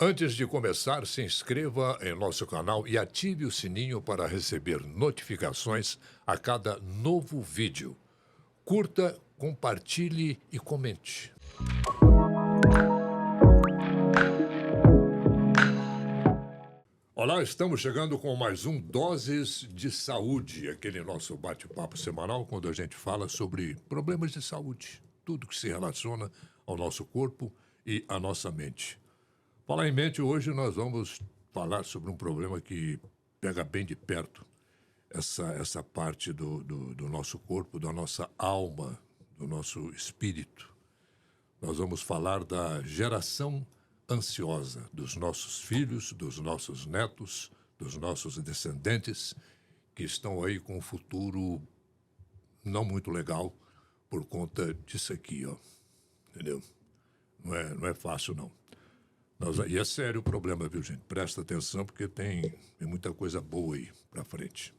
Antes de começar, se inscreva em nosso canal e ative o sininho para receber notificações a cada novo vídeo. Curta, compartilhe e comente. Olá, estamos chegando com mais um Doses de Saúde, aquele nosso bate-papo semanal, quando a gente fala sobre problemas de saúde, tudo que se relaciona ao nosso corpo e à nossa mente. Falar em mente, hoje nós vamos falar sobre um problema que pega bem de perto essa parte do nosso corpo, da nossa alma, do nosso espírito. Nós vamos falar da geração ansiosa dos nossos filhos, dos nossos netos, dos nossos descendentes, que estão aí com um futuro não muito legal por conta disso aqui, ó. Entendeu? Não é fácil, não. E é sério o problema, viu, gente? Presta atenção, porque tem muita coisa boa aí para frente.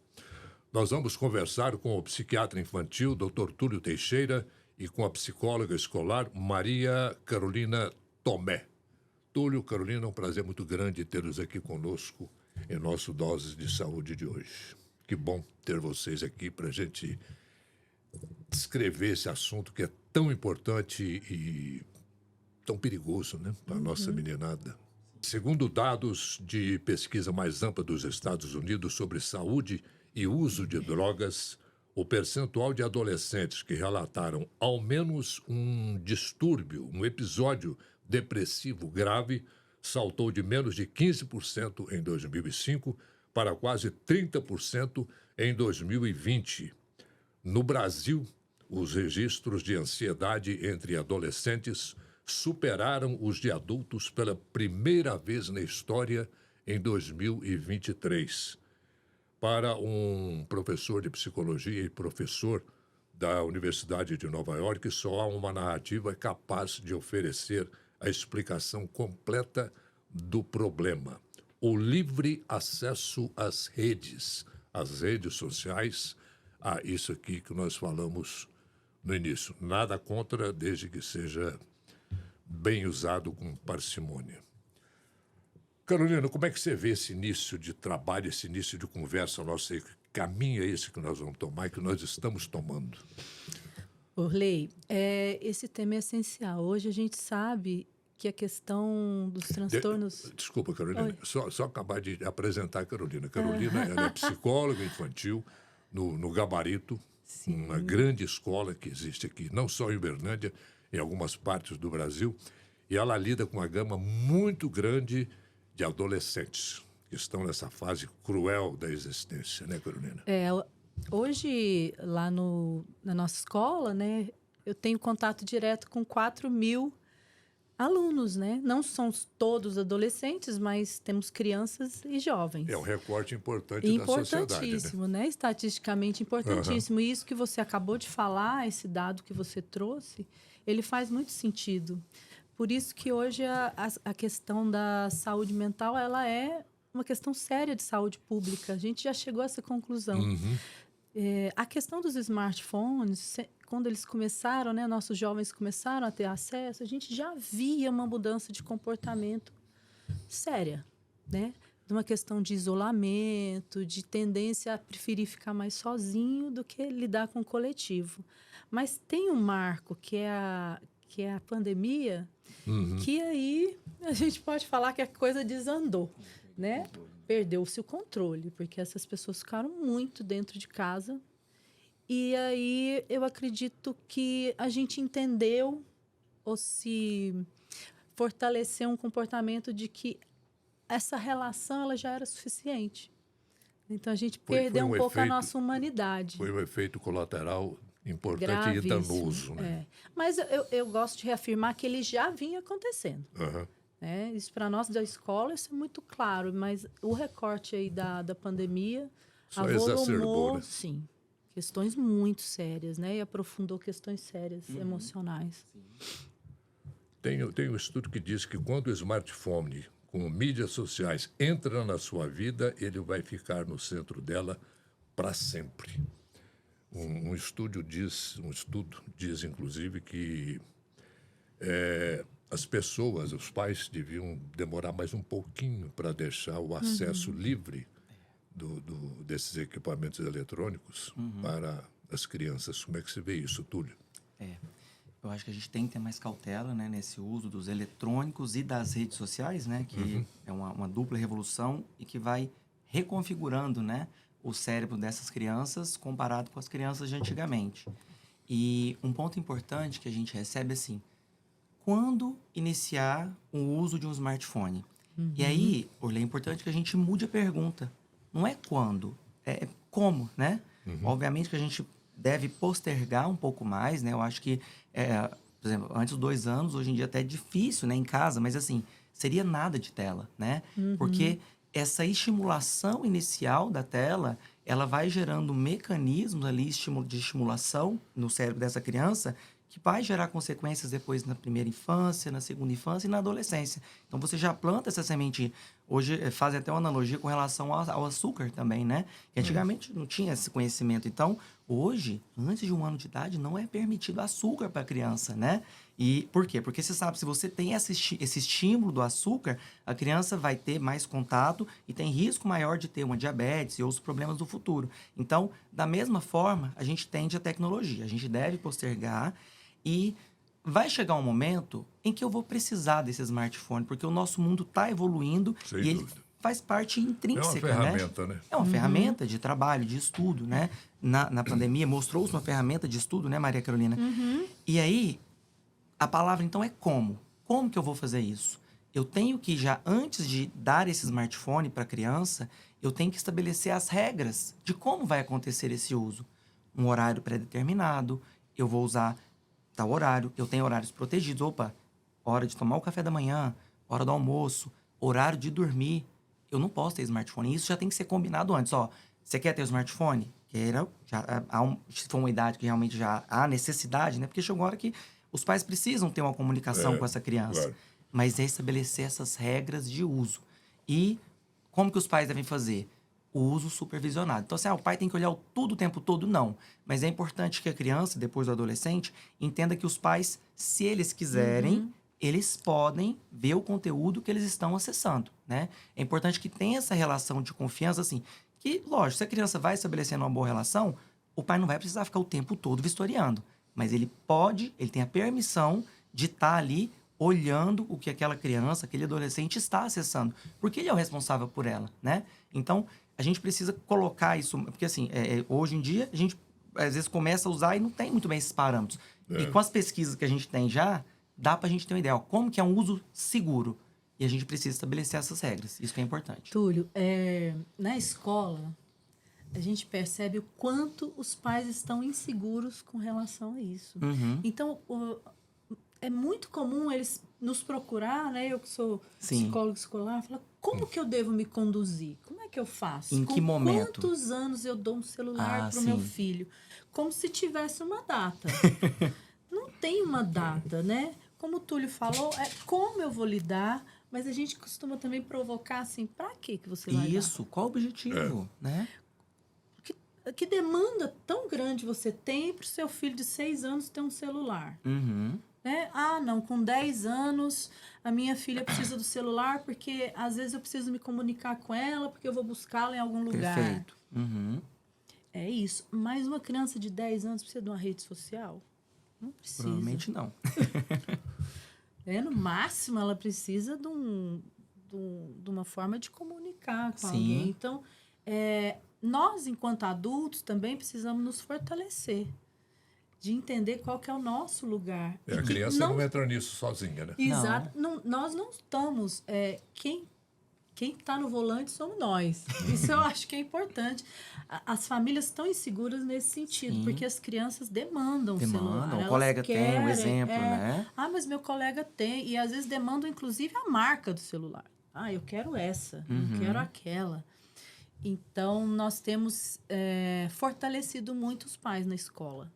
Nós vamos conversar com o psiquiatra infantil, Dr. Túlio Teixeira, e com a psicóloga escolar, Maria Carolina Tomé. Túlio, Carolina, é um prazer muito grande tê-los aqui conosco em nosso Doses de Saúde de hoje. Que bom ter vocês aqui para a gente descrever esse assunto que é tão importante e tão perigoso, né, para a nossa meninada. Segundo dados de pesquisa mais ampla dos Estados Unidos sobre saúde e uso de drogas, o percentual de adolescentes que relataram ao menos um distúrbio, um episódio depressivo grave, saltou de menos de 15% em 2005 para quase 30% em 2020. No Brasil, os registros de ansiedade entre adolescentes superaram os de adultos pela primeira vez na história em 2023. Para um professor de psicologia e professor da Universidade de Nova York, só há uma narrativa capaz de oferecer a explicação completa do problema: o livre acesso às redes sociais, a isso aqui que nós falamos no início. Nada contra, desde que seja bem usado com parcimônia. Carolina, como é que você vê esse início de trabalho, esse início de conversa nossa aí? Que caminho é esse que nós vamos tomar e que nós estamos tomando? Orley, esse tema é essencial. Hoje a gente sabe que a questão dos transtornos... Desculpa, Carolina, só acabar de apresentar a Carolina. Carolina, ela é psicóloga infantil no Gabarito, Sim. uma grande escola que existe aqui, não só em Uberlândia, em algumas partes do Brasil, e ela lida com uma gama muito grande de adolescentes que estão nessa fase cruel da existência, né, Carolina? Hoje, lá na nossa escola, né, eu tenho contato direto com 4.000 alunos, né? Não são todos adolescentes, mas temos crianças e jovens. É um recorte importante da sociedade, né? Importantíssimo, né? Estatisticamente importantíssimo. E isso que você acabou de falar, esse dado que você trouxe, ele faz muito sentido. Por isso que hoje a questão da saúde mental, ela é uma questão séria de saúde pública. A gente já chegou a essa conclusão. A questão dos smartphones, quando eles começaram, né, nossos jovens começaram a ter acesso, a gente já via uma mudança de comportamento séria, né? De uma questão de isolamento, de tendência a preferir ficar mais sozinho do que lidar com o coletivo. Mas tem um marco, que é a pandemia, que aí a gente pode falar que a coisa desandou, né? Perdeu-se o controle, porque essas pessoas ficaram muito dentro de casa. E aí eu acredito que a gente entendeu ou se fortaleceu um comportamento de que essa relação ela já era suficiente. Então a gente perdeu um pouco a nossa humanidade. Foi um efeito colateral importante e danoso, né? Mas eu gosto de reafirmar que ele já vinha acontecendo. Isso para nós da escola, isso é muito claro, mas o recorte aí da pandemia só exacerbou, né? Sim, questões muito sérias, né? E aprofundou questões sérias, emocionais. Tem um estudo que diz que quando o smartphone com mídias sociais entra na sua vida, ele vai ficar no centro dela para sempre. Um estudo diz, inclusive, que as pessoas, os pais deviam demorar mais um pouquinho para deixar o acesso livre desses equipamentos eletrônicos para as crianças. Como é que você vê isso, Túlio? Eu acho que a gente tem que ter mais cautela, né, nesse uso dos eletrônicos e das redes sociais, né, que é uma dupla revolução e que vai reconfigurando, né, o cérebro dessas crianças comparado com as crianças de antigamente. E um ponto importante que a gente recebe assim, quando iniciar o uso de um smartphone? E aí, Orlê, é importante que a gente mude a pergunta. Não é quando, é como, né? Obviamente que a gente deve postergar um pouco mais, né? Eu acho que, por exemplo, antes dos 2 anos, hoje em dia até é difícil, né? Em casa, mas assim, seria nada de tela, né? Porque essa estimulação inicial da tela, ela vai gerando mecanismos ali de estimulação no cérebro dessa criança que vai gerar consequências depois na primeira infância, na segunda infância e na adolescência. Então, você já planta essa semente. Hoje, fazem até uma analogia com relação ao açúcar também, né? Que antigamente não tinha esse conhecimento. Então, hoje, antes de 1 ano de idade, não é permitido açúcar para a criança, né? E por quê? Porque você sabe, se você tem esse estímulo do açúcar, a criança vai ter mais contato e tem risco maior de ter uma diabetes e outros problemas do futuro. Então, da mesma forma, a gente tende a tecnologia. A gente deve postergar e vai chegar um momento em que eu vou precisar desse smartphone, porque o nosso mundo está evoluindo Sem e ele dúvida. faz parte intrínseca, É uma ferramenta, né? É uma ferramenta de trabalho, de estudo, né? Na pandemia mostrou-se uma ferramenta de estudo, né, Maria Carolina? E aí, a palavra então é como. Como que eu vou fazer isso? Eu tenho que já, antes de dar esse smartphone para a criança, eu tenho que estabelecer as regras de como vai acontecer esse uso. Um horário pré-determinado, eu vou usar tal horário, eu tenho horários protegidos. Opa, hora de tomar o café da manhã, hora do almoço, horário de dormir. Eu não posso ter smartphone. Isso já tem que ser combinado antes. Ó, você quer ter o smartphone? Queira. Se for uma idade que realmente já há necessidade, né? Porque chegou a hora que os pais precisam ter uma comunicação com essa criança. Claro. Mas é estabelecer essas regras de uso. E como que os pais devem fazer? O uso supervisionado. Então, assim, o pai tem que olhar tudo o tempo todo? Não. Mas é importante que a criança, depois do adolescente, entenda que os pais, se eles quiserem, eles podem ver o conteúdo que eles estão acessando, né? É importante que tenha essa relação de confiança, assim, que, lógico, se a criança vai estabelecendo uma boa relação, o pai não vai precisar ficar o tempo todo vistoriando. Mas ele tem a permissão de estar ali olhando o que aquela criança, aquele adolescente está acessando. Porque ele é o responsável por ela, né? Então, a gente precisa colocar isso... Porque, assim, hoje em dia, a gente, às vezes, começa a usar e não tem muito bem esses parâmetros. E com as pesquisas que a gente tem já, dá pra gente ter uma ideia. Ó, como que é um uso seguro? E a gente precisa estabelecer essas regras. Isso que é importante. Túlio, na escola, a gente percebe o quanto os pais estão inseguros com relação a isso. Então, é muito comum eles nos procurar, né? Eu que sou psicólogo escolar, falar, como que eu devo me conduzir? Como é que eu faço? Em que momento? Quantos anos eu dou um celular para o meu filho? Como se tivesse uma data. Não tem uma data, né? Como o Túlio falou, é como eu vou lidar, mas a gente costuma também provocar assim, para que você vai Isso, qual o objetivo, né? Que demanda tão grande você tem para o seu filho de 6 anos ter um celular? Né? Ah, não, com 10 anos a minha filha precisa do celular porque às vezes eu preciso me comunicar com ela porque eu vou buscá-la em algum lugar. Perfeito. É isso. Mas uma criança de 10 anos precisa de uma rede social? Não precisa. Provavelmente não. No máximo, ela precisa de uma forma de comunicar com alguém. Então, nós, enquanto adultos, também precisamos nos fortalecer. De entender qual que é o nosso lugar. A criança não entra nisso sozinha, né? Exato. Não, nós não estamos... Quem está no volante somos nós. Isso eu acho que é importante. As famílias estão inseguras nesse sentido, porque as crianças demandam o celular. O colega tem um exemplo, né? Ah, mas meu colega tem. E às vezes demandam, inclusive, a marca do celular. Ah, eu quero essa, eu quero aquela. Então, nós temos fortalecido muito os pais na escola.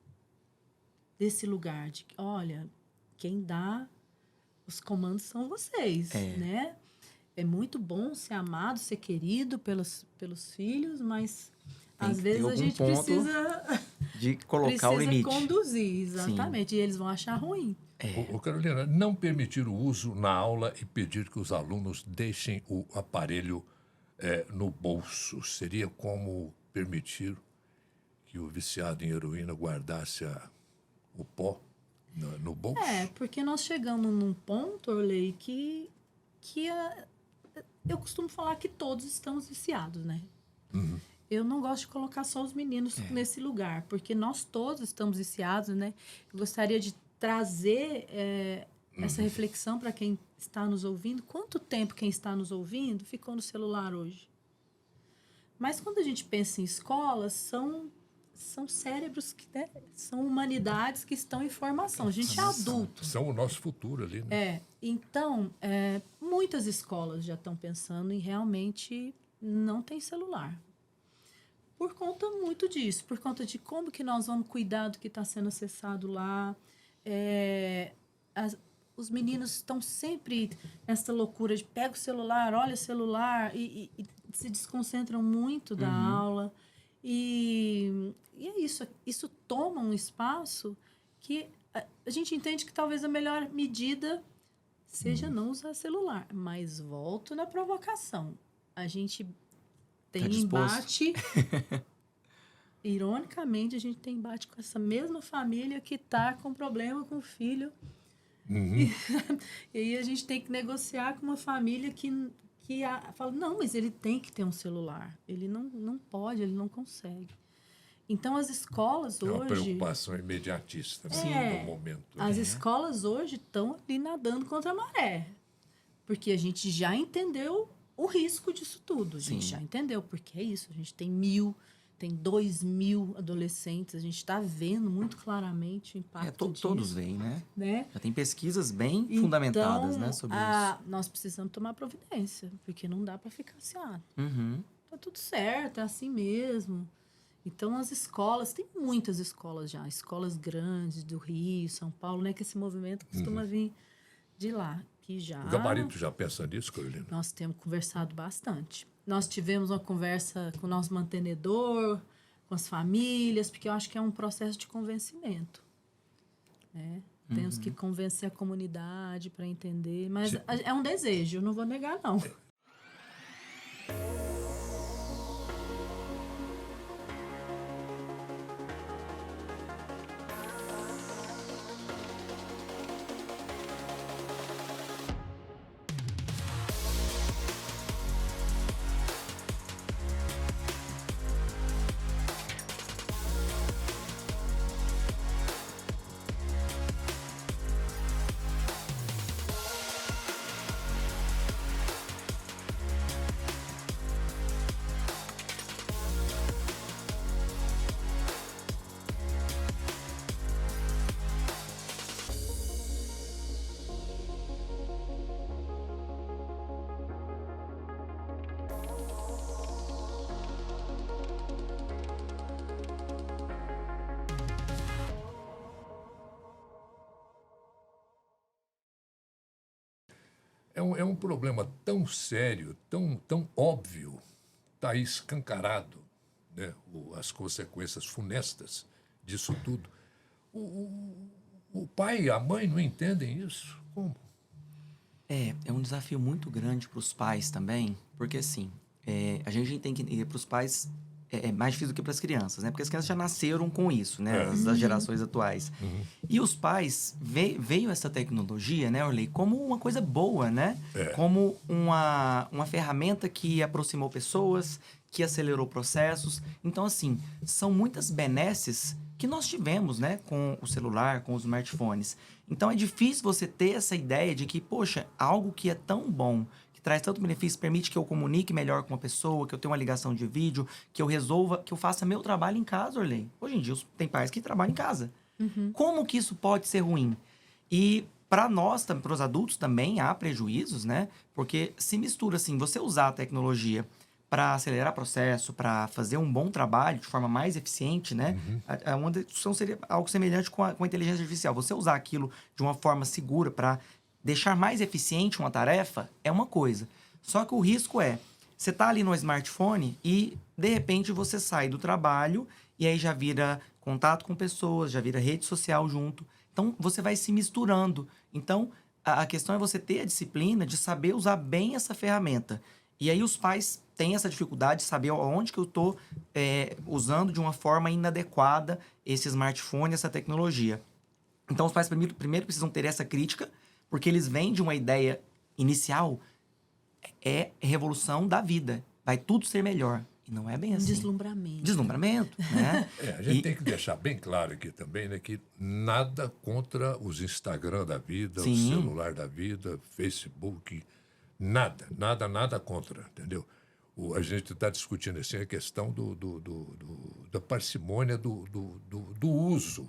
Desse lugar de, olha, quem dá os comandos são vocês, né? É muito bom ser amado, ser querido pelos filhos, mas às vezes a gente precisa de colocar o limite. Conduzir, exatamente. E eles vão achar ruim. Carolina, não permitir o uso na aula e pedir que os alunos deixem o aparelho no bolso. Seria como permitir que o viciado em heroína guardasse o pó no bolso? Porque nós chegamos num ponto, Orley, eu costumo falar que todos estamos viciados, né? Uhum. Eu não gosto de colocar só os meninos nesse lugar, porque nós todos estamos viciados, né? Eu gostaria de trazer essa reflexão para quem está nos ouvindo. Quanto tempo quem está nos ouvindo ficou no celular hoje? Mas quando a gente pensa em escolas, são cérebros, são humanidades que estão em formação. A gente é adulto. São o nosso futuro ali, né? Então, muitas escolas já estão pensando em realmente não ter celular. Por conta muito disso, por conta de como que nós vamos cuidar do que está sendo acessado lá. Os meninos estão sempre nessa loucura de pega o celular, olha o celular e se desconcentram muito da aula. E é isso. Isso toma um espaço que a gente entende que talvez a melhor medida seja não usar celular. Mas volto na provocação. A gente tem embate... Ironicamente, a gente tem embate com essa mesma família que está com problema com o filho. E aí a gente tem que negociar com uma família que fala, não, mas ele tem que ter um celular. Ele não pode, ele não consegue. Então, as escolas hoje... É uma preocupação imediatista, né, no momento. As escolas hoje estão ali nadando contra a maré. Porque a gente já entendeu o risco disso tudo. A gente já entendeu, porque é isso. A gente tem 2.000 adolescentes. A gente está vendo muito claramente o impacto disso. Todos veem, né? Já tem pesquisas bem fundamentadas, né, sobre isso. Nós precisamos tomar providência, porque não dá para ficar assim, tá tudo certo, é assim mesmo. Então, as escolas, tem muitas escolas já, escolas grandes do Rio, São Paulo, né, que esse movimento costuma vir de lá. Que já... O gabarito já pensa nisso, Carolina? Nós temos conversado bastante. Nós tivemos uma conversa com o nosso mantenedor, com as famílias, porque eu acho que é um processo de convencimento. Né? Temos que convencer a comunidade para entender, mas é um desejo, eu não vou negar, não. É um problema tão sério, tão óbvio, está escancarado, né? As consequências funestas disso tudo. O pai e a mãe não entendem isso? Como? É um desafio muito grande para os pais também, porque assim, a gente tem que ir para os pais... É mais difícil do que para as crianças, né? Porque as crianças já nasceram com isso, né? Das gerações atuais. E os pais, veio essa tecnologia, né, Orley, como uma coisa boa, né? Como uma ferramenta que aproximou pessoas, que acelerou processos. Então, assim, são muitas benesses que nós tivemos, né? Com o celular, com os smartphones. Então, é difícil você ter essa ideia de que, poxa, algo que é tão bom... traz tanto benefício, permite que eu comunique melhor com uma pessoa, que eu tenha uma ligação de vídeo, que eu resolva, que eu faça meu trabalho em casa, Orley. Hoje em dia, tem pais que trabalham em casa. Como que isso pode ser ruim? E para nós, para os adultos também, há prejuízos, né? Porque se mistura, assim, você usar a tecnologia para acelerar processo, para fazer um bom trabalho de forma mais eficiente, né? Uma discussão seria algo semelhante com a inteligência artificial. Você usar aquilo de uma forma segura para... deixar mais eficiente uma tarefa é uma coisa. Só que o risco você tá ali no smartphone e, de repente, você sai do trabalho e aí já vira contato com pessoas, já vira rede social junto. Então, você vai se misturando. Então, a questão é você ter a disciplina de saber usar bem essa ferramenta. E aí, os pais têm essa dificuldade de saber onde que eu estou usando de uma forma inadequada esse smartphone, essa tecnologia. Então, os pais primeiro precisam ter essa crítica, porque eles vêm de uma ideia inicial, é revolução da vida. Vai tudo ser melhor. E não é bem assim. Deslumbramento. Deslumbramento, né? A gente tem que deixar bem claro aqui também, né, que nada contra os Instagram da vida, o Sim. celular da vida, Facebook, nada contra, entendeu? A gente está discutindo assim a questão da parcimônia do uso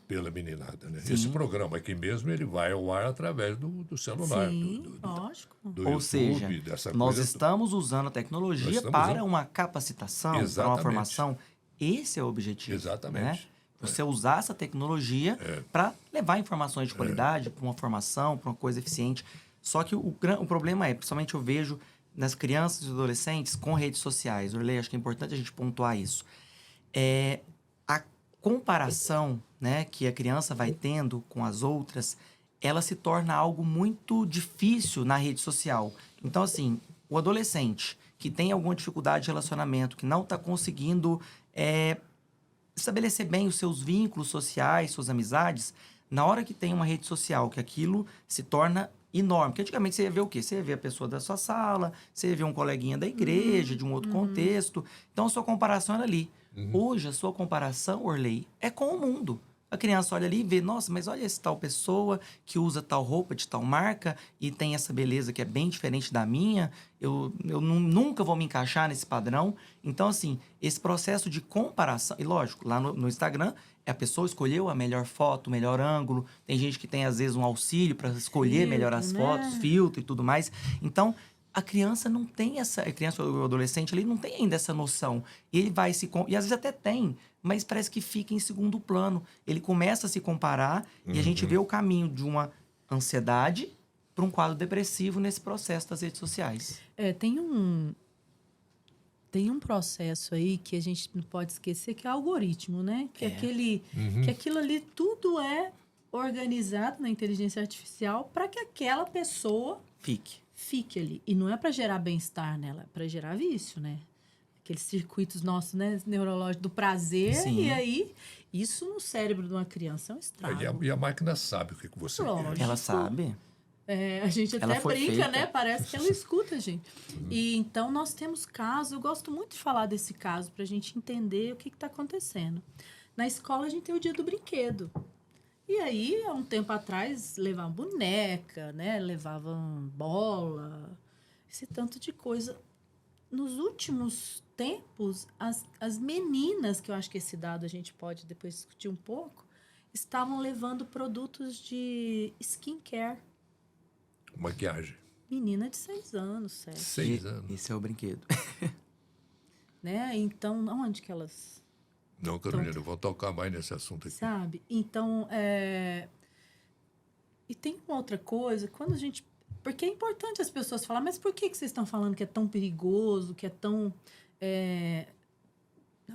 pela meninada, né? Esse programa aqui mesmo, ele vai ao ar através do celular, Sim, lógico. do Ou YouTube, seja, dessa nós coisa estamos usando a tecnologia Nós estamos para usando. uma capacitação, para uma Exatamente. formação. Esse é o objetivo. Exatamente. Né? Você usar essa tecnologia para levar informações de qualidade, para uma formação, para uma coisa eficiente. Só que o problema é, principalmente eu vejo nas crianças e adolescentes com redes sociais. Orley, acho que é importante a gente pontuar isso. A comparação, né, que a criança vai tendo com as outras, ela se torna algo muito difícil na rede social. Então, assim, o adolescente que tem alguma dificuldade de relacionamento, que não está conseguindo estabelecer bem os seus vínculos sociais, suas amizades, na hora que tem uma rede social, que aquilo se torna enorme. Porque antigamente você ia ver o quê? Você ia ver a pessoa da sua sala, você ia ver um coleguinha da igreja, de um outro contexto. Então, a sua comparação era ali. Hoje, a sua comparação, Orley, é com o mundo. A criança olha ali e vê, nossa, mas olha essa tal pessoa que usa tal roupa de tal marca e tem essa beleza que é bem diferente da minha. Eu nunca vou me encaixar nesse padrão. Então, assim, esse processo de comparação... E, lógico, lá no Instagram, a pessoa escolheu a melhor foto, o melhor ângulo. Tem gente que tem, às vezes, um auxílio para escolher Filtro, melhor as né? fotos, filtro e tudo mais. Então, a criança não tem essa... A criança ou o adolescente, ele não tem ainda essa noção. E ele vai se... E, às vezes, até tem, mas parece que fica em segundo plano. Ele começa a se comparar e a gente vê o caminho de uma ansiedade para um quadro depressivo nesse processo das redes sociais. Tem um processo aí que a gente não pode esquecer, que é algoritmo, né? Que que aquilo ali tudo é organizado na inteligência artificial para que aquela pessoa fique ali. E não é para gerar bem-estar nela, é para gerar vício, né? Aqueles circuitos nossos, né, neurológicos do prazer. Sim. E aí, isso no cérebro de uma criança é um estrago. E a máquina sabe o que você Lógico. quer. Ela sabe. A gente Ela até foi brinca, feita. né? Parece que ela escuta a gente. E então nós temos casos, eu gosto muito de falar desse caso para a gente entender o que está acontecendo. Na escola a gente tem o dia do brinquedo. E aí, há um tempo atrás, levavam boneca, né? Levavam bola, esse tanto de coisa. Nos últimos tempos, as meninas, que eu acho que esse dado a gente pode depois discutir um pouco, estavam levando produtos de skincare. Maquiagem. Menina de 6 anos, 7. 6 anos. Esse é o brinquedo. Né? Então, onde que elas... Não, Carolina, eu vou tocar mais nesse assunto aqui. Sabe? Então, E tem uma outra coisa, quando a gente... Porque é importante as pessoas falarem, mas por que vocês estão falando que é tão perigoso, que é tão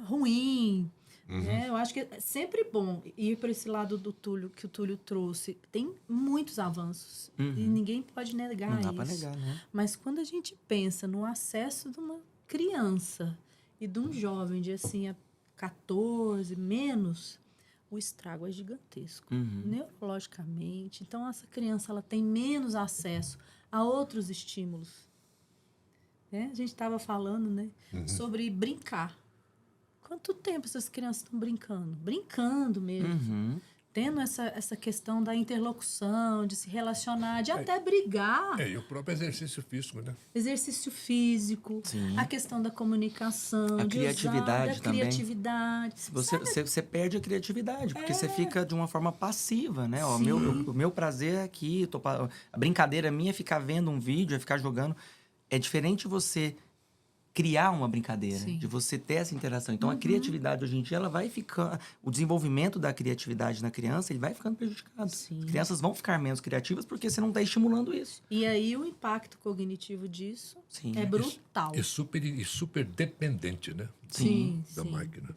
ruim? Né? Eu acho que é sempre bom ir para esse lado do Túlio, que o Túlio trouxe. Tem muitos avanços e ninguém pode negar Não isso. dá para negar, né? Mas quando a gente pensa no acesso de uma criança e de um jovem de assim, a 14, menos, o estrago é gigantesco, neurologicamente. Então, essa criança ela tem menos acesso a outros estímulos. Né? A gente estava falando, né, sobre brincar. Quanto tempo essas crianças estão brincando? Brincando mesmo. Tendo essa questão da interlocução, de se relacionar, de até brigar. E o próprio exercício físico, né? Exercício físico, Sim. a questão da comunicação, A de criatividade usar, da também. criatividade. Você perde a criatividade, porque você fica de uma forma passiva, né? Ó, Sim. o meu prazer é aqui, a brincadeira minha é ficar vendo um vídeo, é ficar jogando. É diferente você criar uma brincadeira, Sim. de você ter essa interação. Então, a criatividade hoje em dia, ela vai ficar... O desenvolvimento da criatividade na criança, ele vai ficando prejudicado. Sim. As crianças vão ficar menos criativas porque você não está estimulando isso. E aí o impacto cognitivo disso Sim. é brutal. E super dependente, né? Sim, Da sim. máquina.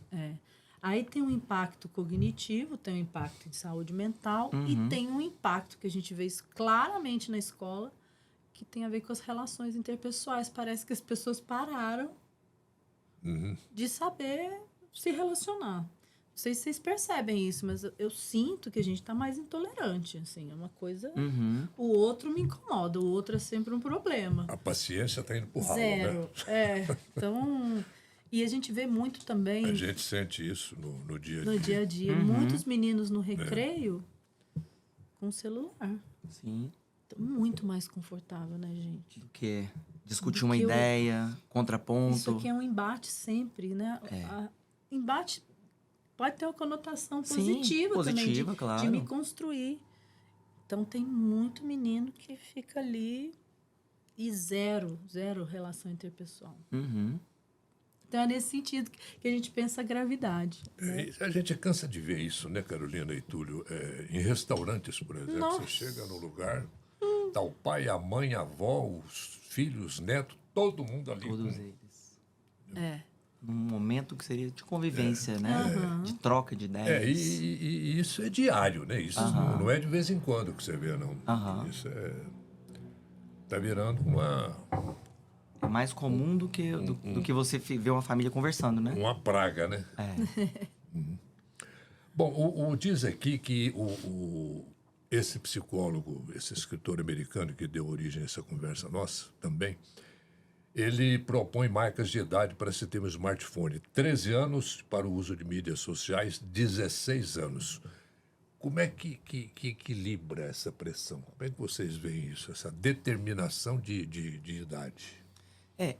Aí tem um impacto cognitivo, tem um impacto de saúde mental e tem um impacto que a gente vê isso claramente na escola, que tem a ver com as relações interpessoais. Parece que as pessoas pararam de saber se relacionar. Não sei se vocês percebem isso, mas eu sinto que a gente está mais intolerante, assim, é uma coisa... O outro me incomoda, o outro é sempre um problema. A paciência está indo pro ralo, Zero. né? Então... E a gente vê muito também... A gente sente isso no dia a dia. No dia a dia. Muitos meninos no recreio com celular. Sim. Então, muito mais confortável, né, gente? Do que discutir Do uma que ideia, contraponto. Isso aqui é um embate sempre, né? Embate pode ter uma conotação positiva, positiva, também, claro. de me construir. Então, tem muito menino que fica ali e zero relação interpessoal. Então, é nesse sentido que a gente pensa a gravidade. Né? A gente cansa de ver isso, né, Carolina e Túlio? Em restaurantes, por exemplo, Nossa. você chega no lugar, tá o pai, a mãe, a avó, os filhos, netos, todo mundo ali. Todos eles. É. Num momento que seria de convivência, né? De troca de ideias. E isso é diário, né? Isso não é de vez em quando que você vê, não. Isso tá virando É mais comum do que você ver uma família conversando, né? uma praga, né? Bom, diz aqui que esse psicólogo, esse escritor americano que deu origem a essa conversa nossa também, ele propõe marcas de idade para se ter um smartphone. 13 anos para o uso de mídias sociais, 16 anos. Como é que equilibra essa pressão? Como é que vocês veem isso, essa determinação de idade?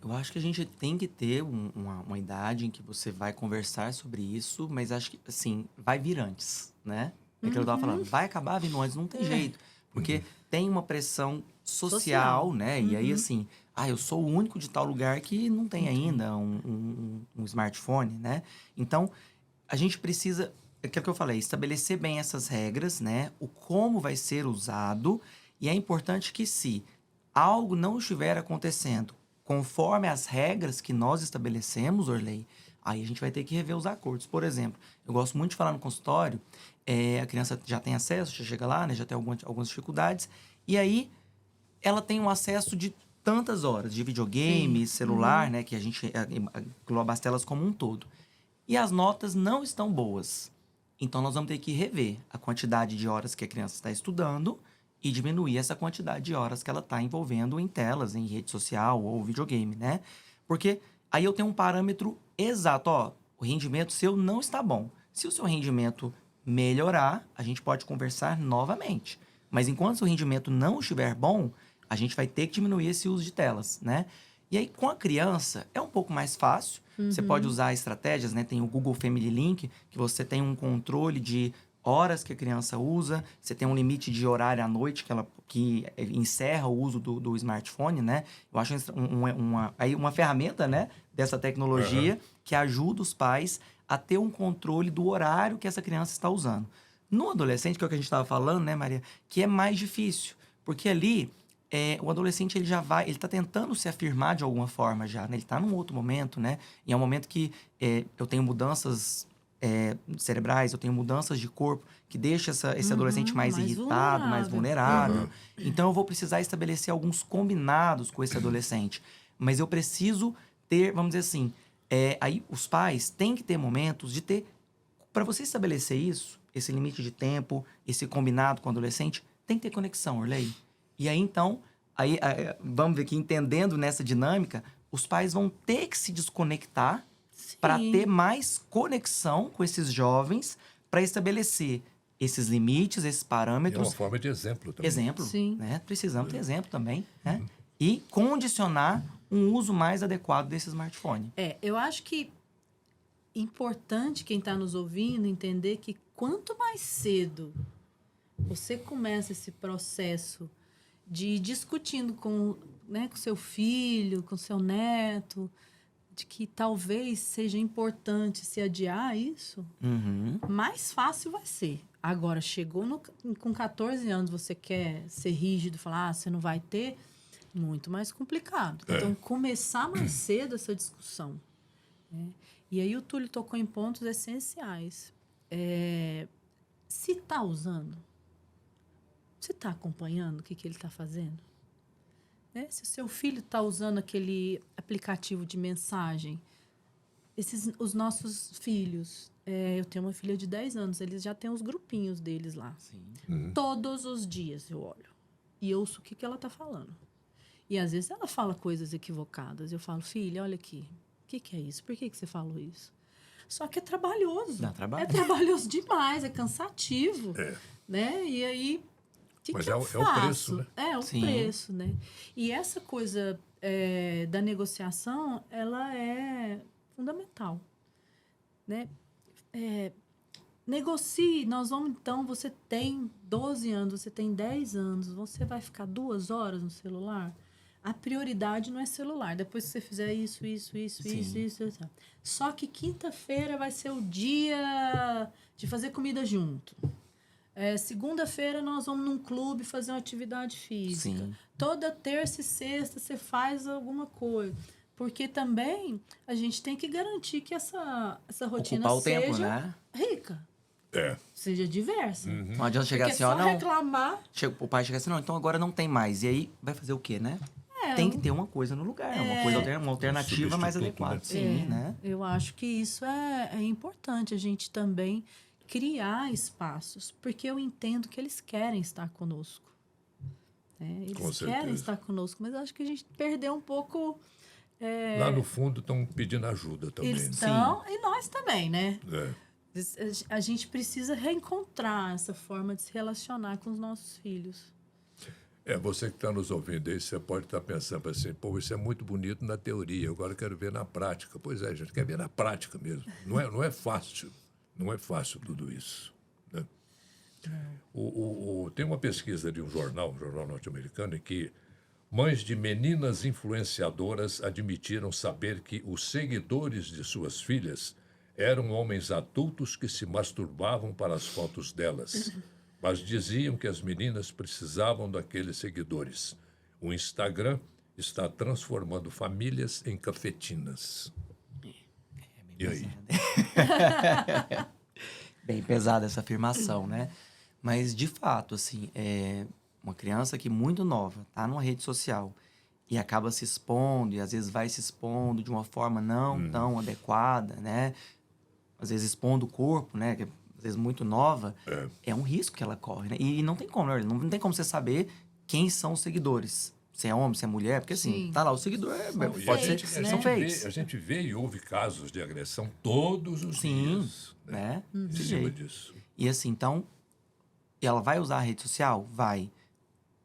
Eu acho que a gente tem que ter uma idade em que você vai conversar sobre isso, mas acho que, assim, vai vir antes, né? É aquilo que eu tava falando, vai acabar vindo antes, não tem jeito. Porque tem uma pressão social, né? E aí, assim, eu sou o único de tal lugar que não tem ainda um smartphone, né? Então, a gente precisa, é aquilo que eu falei, estabelecer bem essas regras, né? O como vai ser usado. E é importante que se algo não estiver acontecendo conforme as regras que nós estabelecemos, Orley, aí a gente vai ter que rever os acordos. Por exemplo, eu gosto muito de falar no consultório, a criança já tem acesso, já chega lá, né, já tem algumas dificuldades, e aí ela tem um acesso de tantas horas de videogame, celular, né, que a gente engloba as telas como um todo. E as notas não estão boas. Então, nós vamos ter que rever a quantidade de horas que a criança está estudando e diminuir essa quantidade de horas que ela está envolvendo em telas, em rede social ou videogame, né? Porque aí eu tenho um parâmetro exato, o rendimento seu não está bom. Se o seu rendimento melhorar, a gente pode conversar novamente. Mas enquanto o seu rendimento não estiver bom, a gente vai ter que diminuir esse uso de telas, né? E aí, com a criança, é um pouco mais fácil. Você pode usar estratégias, né? Tem o Google Family Link, que você tem um controle de horas que a criança usa, você tem um limite de horário à noite que encerra o uso do smartphone, né? Eu acho uma ferramenta, né, dessa tecnologia que ajuda os pais a ter um controle do horário que essa criança está usando. No adolescente, que é o que a gente estava falando, né, Maria, que é mais difícil, porque ali o adolescente ele está tentando se afirmar de alguma forma já, né? Ele está num outro momento, né? E é um momento que eu tenho mudanças cerebrais, eu tenho mudanças de corpo que deixa esse adolescente mais irritado, mais vulnerável. Então, eu vou precisar estabelecer alguns combinados com esse adolescente. Mas eu preciso ter, vamos dizer assim, aí os pais têm que ter momentos de ter... Para você estabelecer isso, esse limite de tempo, esse combinado com o adolescente, tem que ter conexão, Orley. E aí, então, vamos ver que entendendo nessa dinâmica, os pais vão ter que se desconectar para ter mais conexão com esses jovens, para estabelecer esses limites, esses parâmetros. É uma forma de exemplo também. Exemplo, né? Precisamos ter exemplo também, né? E condicionar um uso mais adequado desse smartphone. Eu acho que é importante quem está nos ouvindo entender que quanto mais cedo você começa esse processo de ir discutindo com seu filho, com seu neto, de que talvez seja importante se adiar isso, mais fácil vai ser. Agora, chegou com 14 anos, você quer ser rígido, falar, você não vai ter, muito mais complicado. Então, começar mais cedo essa discussão. né? E aí o Túlio tocou em pontos essenciais. Se está usando, você está acompanhando o que ele está fazendo? Né? Se o seu filho está usando aquele aplicativo de mensagem, os nossos filhos, eu tenho uma filha de 10 anos, eles já têm os grupinhos deles lá. Sim. Todos os dias eu olho e ouço o que ela está falando. E às vezes ela fala coisas equivocadas. Eu falo, filha, olha aqui, o que é isso? Por que você falou isso? Só que é trabalhoso. Dá trabalho. É trabalhoso demais, é cansativo. Né? E aí, o que eu faço? É o preço, né? É o Sim. preço, né? E essa coisa da negociação, ela é fundamental. Né? Negocie, você tem 12 anos, você tem 10 anos, você vai ficar 2 horas no celular? A prioridade não é celular. Depois que você fizer isso. Só que quinta-feira vai ser o dia de fazer comida junto. Segunda-feira nós vamos num clube fazer uma atividade física. Sim. Toda terça e sexta você faz alguma coisa. Porque também a gente tem que garantir que essa rotina Ocupar o seja tempo, né? rica. É. Seja diversa. Não adianta chegar Porque assim, só não. reclamar... O pai chega assim, não, então agora não tem mais. E aí vai fazer o quê, né? Tem que ter uma coisa no lugar, uma alternativa mais substituto, adequada. né? Sim, né? Eu acho que isso é importante, a gente também criar espaços, porque eu entendo que eles querem estar conosco. Com Eles certeza. querem estar conosco, mas eu acho que a gente perdeu um pouco... Lá no fundo estão pedindo ajuda também. Eles né? estão, e nós também, né? É. A gente precisa reencontrar essa forma de se relacionar com os nossos filhos. Você que está nos ouvindo aí, você pode estar pensando assim, pô, isso é muito bonito na teoria, agora eu quero ver na prática. Pois é, a gente quer ver na prática mesmo. Não é fácil. Não é fácil tudo isso. Né? Tem uma pesquisa de um jornal norte-americano, em que mães de meninas influenciadoras admitiram saber que os seguidores de suas filhas eram homens adultos que se masturbavam para as fotos delas, mas diziam que as meninas precisavam daqueles seguidores. O Instagram está transformando famílias em cafetinas. E aí? Bem pesada essa afirmação, né? Mas, de fato, assim, uma criança que muito nova tá numa rede social e acaba se expondo, e às vezes vai se expondo de uma forma não tão adequada, né? Às vezes expondo o corpo, né? Que às vezes muito nova, é um risco que ela corre, né? E não tem como, né? Não tem como você saber quem são os seguidores. Se é homem, se é mulher, porque assim, tá lá, o seguidor pode fakes, ser, né? são fakes. A gente vê e ouve casos de agressão todos os dias. Né? Em cima disso. E assim, então, ela vai usar a rede social? Vai.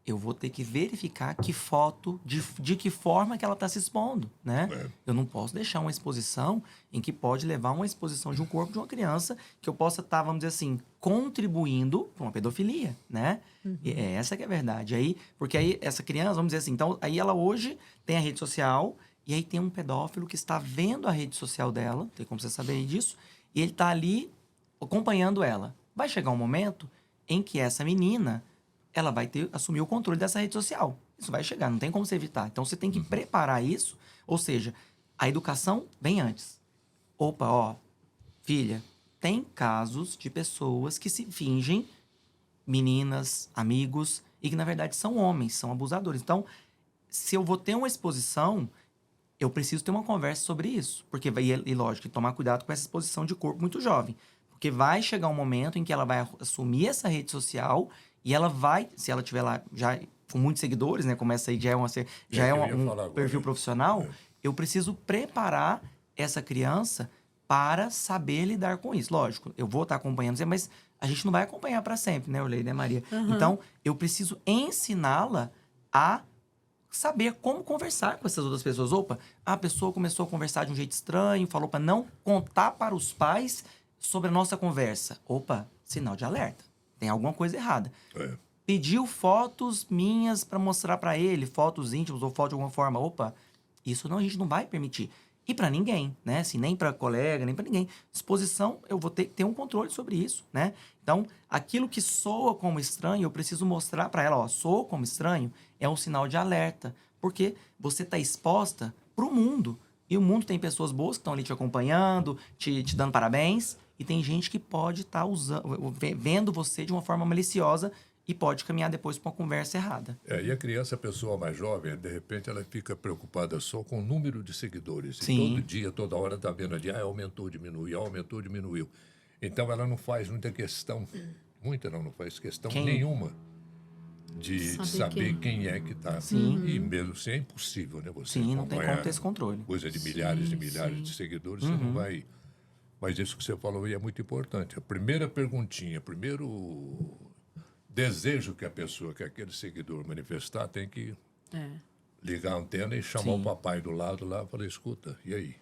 Eu vou ter que verificar que foto, de que forma que ela está se expondo, né? Eu não posso deixar uma exposição em que pode levar a uma exposição de um corpo de uma criança que eu possa estar, vamos dizer assim, contribuindo para uma pedofilia, né? E essa que é a verdade. Aí, porque aí essa criança, vamos dizer assim, então, aí ela hoje tem a rede social e aí tem um pedófilo que está vendo a rede social dela, tem como você saber disso, e ele está ali acompanhando ela. Vai chegar um momento em que essa menina... ela vai assumir o controle dessa rede social. Isso vai chegar, não tem como você evitar. Então, você tem que preparar isso. Ou seja, a educação vem antes. Opa, filha, tem casos de pessoas que se fingem meninas, amigos, e que, na verdade, são homens, são abusadores. Então, se eu vou ter uma exposição, eu preciso ter uma conversa sobre isso. Porque, e lógico, tomar cuidado com essa exposição de corpo muito jovem. Porque vai chegar um momento em que ela vai assumir essa rede social... e ela vai, se ela tiver lá já com muitos seguidores, né? Começa aí, já é um perfil profissional. Eu preciso preparar essa criança para saber lidar com isso. Lógico, eu vou estar acompanhando, mas a gente não vai acompanhar para sempre, né, Orley, né, Maria? Então, eu preciso ensiná-la a saber como conversar com essas outras pessoas. Opa, a pessoa começou a conversar de um jeito estranho, falou para não contar para os pais sobre a nossa conversa. Opa, sinal de alerta. Tem alguma coisa errada. Pediu fotos minhas para mostrar para ele, fotos íntimas ou fotos de alguma forma. Opa, isso a gente não vai permitir. E para ninguém, né? Assim, nem para colega, nem para ninguém. Exposição, eu vou ter um controle sobre isso, né? Então, aquilo que soa como estranho, eu preciso mostrar para ela, soa como estranho, é um sinal de alerta. Porque você está exposta para o mundo. E o mundo tem pessoas boas que estão ali te acompanhando, te dando parabéns. E tem gente que pode estar vendo você de uma forma maliciosa e pode caminhar depois para uma conversa errada. E a criança, a pessoa mais jovem, de repente ela fica preocupada só com o número de seguidores. Sim. E todo dia, toda hora está vendo ali, aumentou, diminuiu. Então ela não faz muita questão, não faz questão nenhuma de saber quem é que está. E mesmo assim é impossível, né? Você Sim, não tem como ter esse controle. Coisa de milhares de seguidores, você não vai... Mas isso que você falou aí é muito importante. A primeira perguntinha, primeiro desejo que a pessoa, que aquele seguidor manifestar, tem que ligar a antena e chamar o papai do lado lá e falar, escuta, e aí?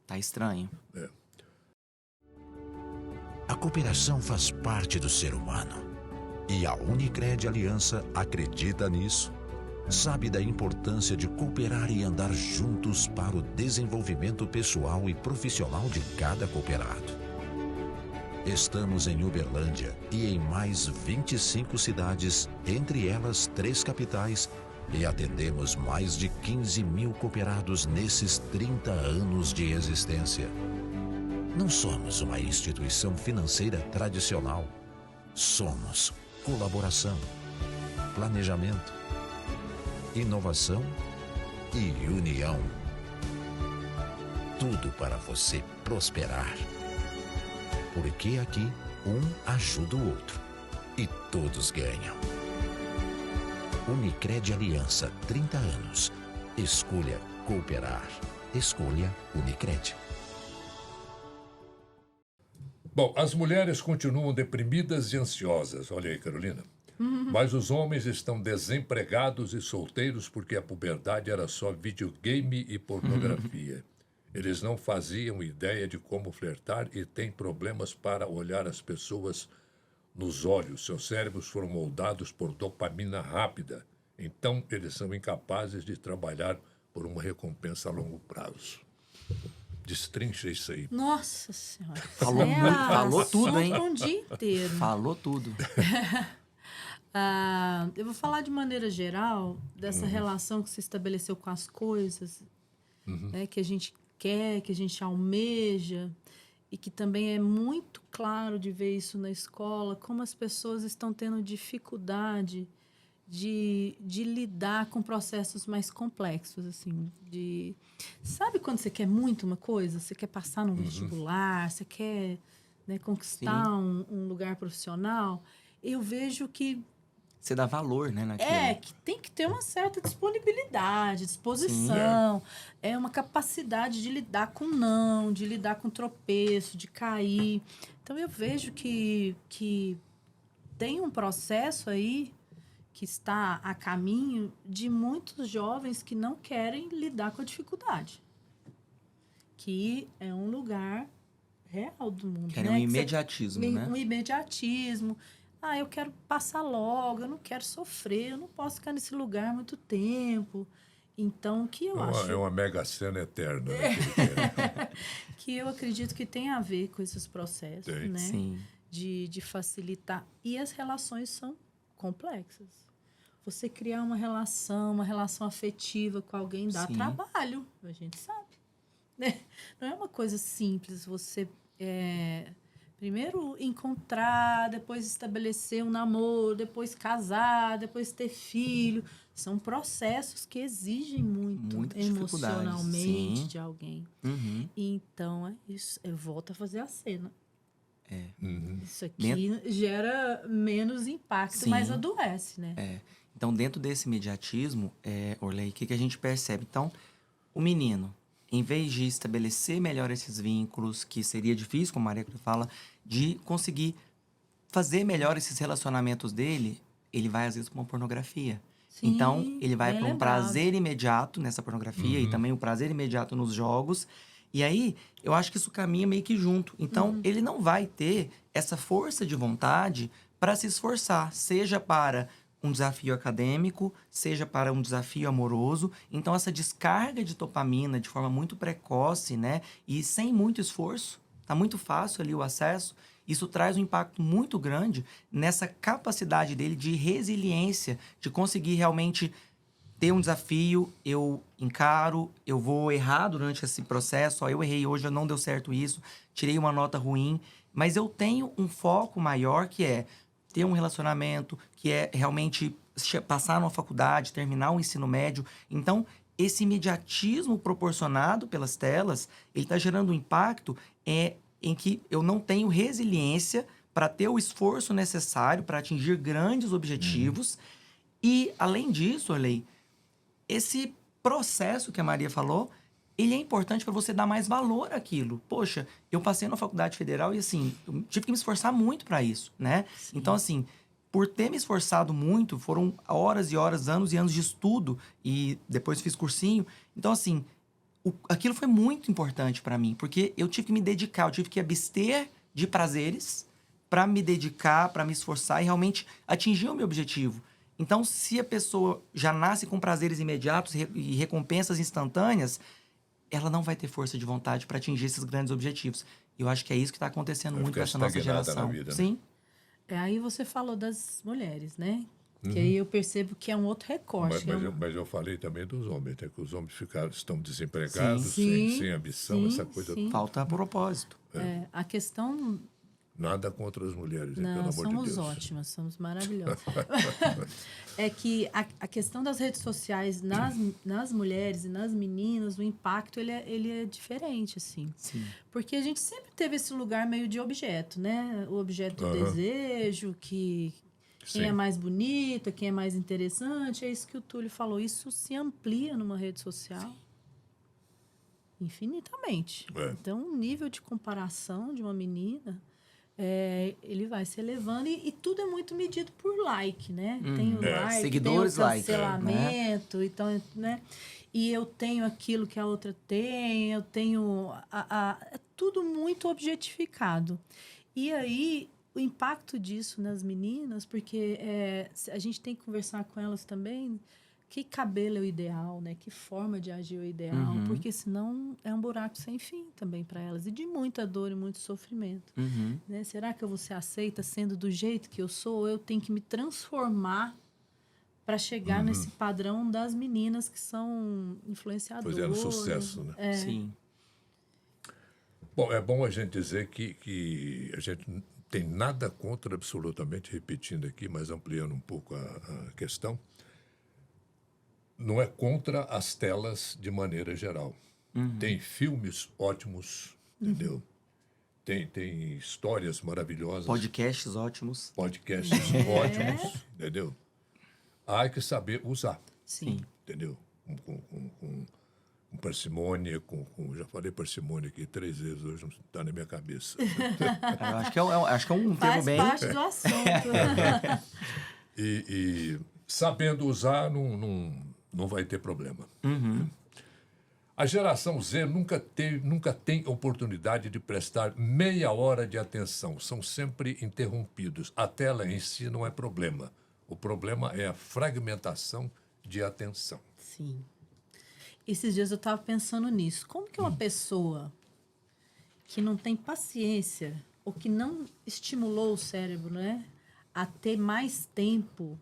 Tá estranho. A cooperação faz parte do ser humano. E a Unicred Aliança acredita nisso. Sabe da importância de cooperar e andar juntos para o desenvolvimento pessoal e profissional de cada cooperado. Estamos em Uberlândia e em mais 25 cidades, entre elas 3 capitais, e atendemos mais de 15 mil cooperados nesses 30 anos de existência. Não somos uma instituição financeira tradicional. Somos colaboração, planejamento, inovação e união. Tudo para você prosperar. Porque aqui, um ajuda o outro e todos ganham. Unicred Aliança, 30 anos. Escolha cooperar. Escolha Unicred. Bom, as mulheres continuam deprimidas e ansiosas. Olha aí, Carolina. Mas os homens estão desempregados e solteiros porque a puberdade era só videogame e pornografia. Eles não faziam ideia de como flertar e têm problemas para olhar as pessoas nos olhos. Seus cérebros foram moldados por dopamina rápida. Então, eles são incapazes de trabalhar por uma recompensa a longo prazo. Destrincha isso aí. Nossa Senhora. Falou tudo, hein? Um dia inteiro. Falou tudo. Eu vou falar de maneira geral dessa relação que se estabeleceu com as coisas, né, que a gente quer, que a gente almeja, e que também é muito claro de ver isso na escola, como as pessoas estão tendo dificuldade de lidar com processos mais complexos, assim, sabe quando você quer muito uma coisa? Você quer passar no vestibular, você quer, né, conquistar um lugar profissional? Eu vejo que você dá valor, né, naquilo. Que tem que ter uma certa disponibilidade, disposição, uma capacidade de lidar com não, de lidar com tropeço, de cair. Então, eu vejo que tem um processo aí que está a caminho de muitos jovens que não querem lidar com a dificuldade. Que é um lugar real do mundo. Querem um imediatismo, né? Um imediatismo. Eu quero passar logo, eu não quero sofrer, eu não posso ficar nesse lugar muito tempo. Então, o que eu acho... É uma mega cena eterna. Né? Que eu acredito que tem a ver com esses processos, né? Sim. De facilitar. E as relações são complexas. Você criar uma relação afetiva com alguém dá trabalho, a gente sabe. Né? Não é uma coisa simples, você... Primeiro encontrar, depois estabelecer um namoro, depois casar, depois ter filho. São processos que exigem muito emocionalmente de alguém. Então, isso. Eu volto a fazer a cena. Isso aqui gera menos impacto, mas adoece, né? Então, dentro desse imediatismo, Orley, o que a gente percebe? Então, o menino, em vez de estabelecer melhor esses vínculos, que seria difícil, como a Maria fala, de conseguir fazer melhor esses relacionamentos dele, ele vai, às vezes, para uma pornografia. Então, ele vai para um prazer imediato nessa pornografia e também um prazer imediato nos jogos. E aí, eu acho que isso caminha meio que junto. Então, ele não vai ter essa força de vontade para se esforçar, seja para um desafio acadêmico, seja para um desafio amoroso. Então, essa descarga de dopamina de forma muito precoce, né? E sem muito esforço, tá muito fácil ali o acesso. Isso traz um impacto muito grande nessa capacidade dele de resiliência, de conseguir realmente ter um desafio, eu encaro, eu vou errar durante esse processo. Ó, eu errei hoje, não deu certo isso, tirei uma nota ruim. Mas eu tenho um foco maior que é ter um relacionamento, que é realmente passar numa faculdade, terminar o ensino médio. Então, esse imediatismo proporcionado pelas telas, ele está gerando um impacto em que eu não tenho resiliência para ter o esforço necessário para atingir grandes objetivos. E, além disso, Arley, esse processo que a Maria falou, ele é importante para você dar mais valor àquilo. Poxa, eu passei na faculdade federal e, assim, eu tive que me esforçar muito para isso, né? Sim. Então, assim, por ter me esforçado muito, foram horas e horas, anos e anos de estudo e depois fiz cursinho. Então, assim, aquilo foi muito importante para mim, porque eu tive que me dedicar, eu tive que abster de prazeres para me dedicar, para me esforçar e realmente atingir o meu objetivo. Então, se a pessoa já nasce com prazeres imediatos e recompensas instantâneas, ela não vai ter força de vontade para atingir esses grandes objetivos. Eu acho que é isso que está acontecendo muito com essa nossa geração. Na vida, né? Sim. Aí você falou das mulheres, né? Que aí eu percebo que é um outro recorte. Mas eu falei também dos homens, né? Que os homens estão desempregados, sim, sem ambição, essa coisa. Sim. Falta propósito. A questão... Nada contra as mulheres, Não, pelo amor de Deus. somos ótimas, somos maravilhosas. É que a questão das redes sociais nas mulheres e nas meninas, o impacto ele é diferente, assim. Sim. Porque a gente sempre teve esse lugar meio de objeto, né? O objeto do desejo, quem é mais bonita, quem é mais interessante. É isso que o Túlio falou. Isso se amplia numa rede social infinitamente. Então, o nível de comparação de uma menina... ele vai se elevando e tudo é muito medido por like, né? Tem o like, seguidores, tem o like, cancelamento, né? Então, né? E eu tenho aquilo que a outra tem, eu tenho... é tudo muito objetificado. E aí, o impacto disso nas meninas, porque a gente tem que conversar com elas também... Que cabelo é o ideal, né? Que forma de agir é o ideal. Porque senão é um buraco sem fim também para elas. E de muita dor e muito sofrimento. Né? Será que eu vou ser aceita sendo do jeito que eu sou? Ou eu tenho que me transformar para chegar nesse padrão das meninas que são influenciadoras? Fazendo sucesso, né? Sim. Bom, é bom a gente dizer que a gente não tem nada contra, absolutamente, repetindo aqui, mas ampliando um pouco a questão. Não é contra as telas de maneira geral. Tem filmes ótimos, entendeu? Tem histórias maravilhosas. Podcasts ótimos. Podcasts ótimos, entendeu? Há que saber usar. Sim. Entendeu? Com parcimônia, já falei parcimônia aqui 3 vezes, hoje não está na minha cabeça. Eu acho que é um termo bem... Faz parte do assunto. E sabendo usar, não vai ter problema. A geração Z nunca tem oportunidade de prestar meia hora de atenção. São sempre interrompidos. A tela em si não é problema. O problema é a fragmentação de atenção. Sim. Esses dias eu estava pensando nisso. Como que uma pessoa que não tem paciência ou que não estimulou o cérebro, né, a ter mais tempo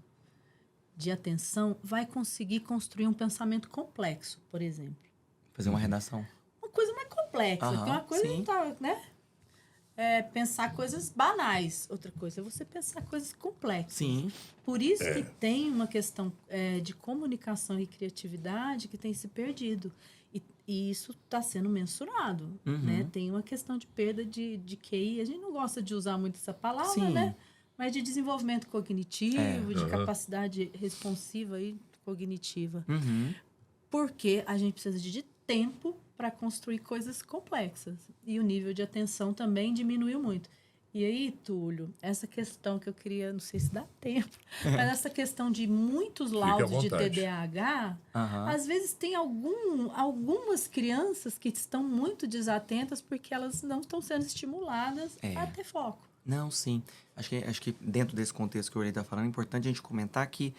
de atenção, vai conseguir construir um pensamento complexo, por exemplo. Fazer uma redação. Uma coisa mais complexa. Porque uma coisa não tá, né? Pensar coisas banais. Outra coisa é você pensar coisas complexas. Sim. Por isso que tem uma questão de comunicação e criatividade que tem se perdido. E isso está sendo mensurado. Né? Tem uma questão de perda de QI. A gente não gosta de usar muito essa palavra, Sim. né? Mas de desenvolvimento cognitivo, de capacidade responsiva e cognitiva. Porque a gente precisa de tempo para construir coisas complexas. E o nível de atenção também diminuiu muito. E aí, Túlio, essa questão que eu queria, não sei se dá tempo, mas essa questão de muitos laudos de TDAH, às vezes tem algumas crianças que estão muito desatentas porque elas não estão sendo estimuladas a ter foco. Não, sim. Acho que dentro desse contexto que o Orley está falando, é importante a gente comentar que